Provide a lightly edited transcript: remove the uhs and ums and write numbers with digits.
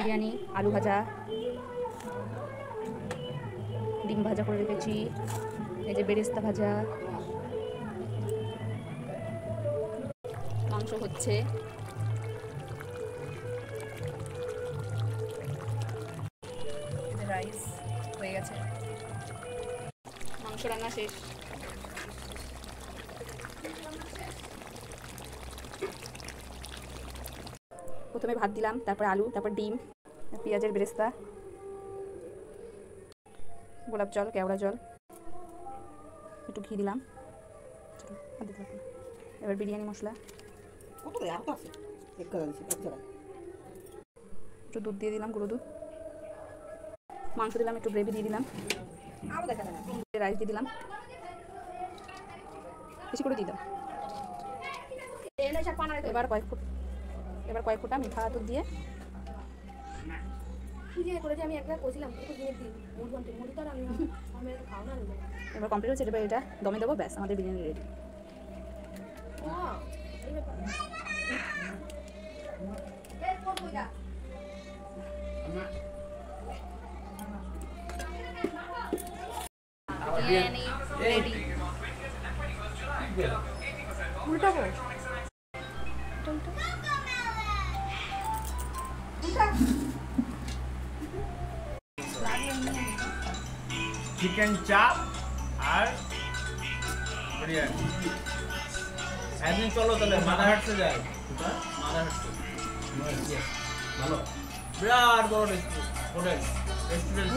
বিরিয়ানি, আলু ভাজা, ডিম ভাজা করে রেখেছি, এই যে বেরেস্তা ভাজা, মাংস হচ্ছে, রাইস হয়ে গেছে, মাংস রান্না শেষ। প্রথমে ভাত দিলাম, তারপর আলু, তারপর ডিম, পেঁয়াজের বেরেস্তা, গোলাপ জল, কেওড়া জল, একটু ঘি দিলাম, এবার বিরিয়ানি মশলা, একটু দুধ দিয়ে দিলাম, গুঁড়ো দুধ, মাংস দিলাম, একটু গ্রেভি দিয়ে দিলাম, রাইস দিয়ে দিলাম, বেশি করে দিয়ে দাও। এবার কয়েক ফোঁটা মিঠা দুধ দিয়ে এবার কমপ্লিট হচ্ছে। এবার এটা দমে দেবো, ব্যাস আমাদের বিরিয়ানি রেডি। বিরিয়ানি রেডি। উল্টাবো চিকেন চাপ আর বিরিয়ানি। একদিন চলো তাহলে মাদারহাটে যাই। মাদারহাটে ভালো বিরাট বড় হোটেল রেস্টুরেন্ট।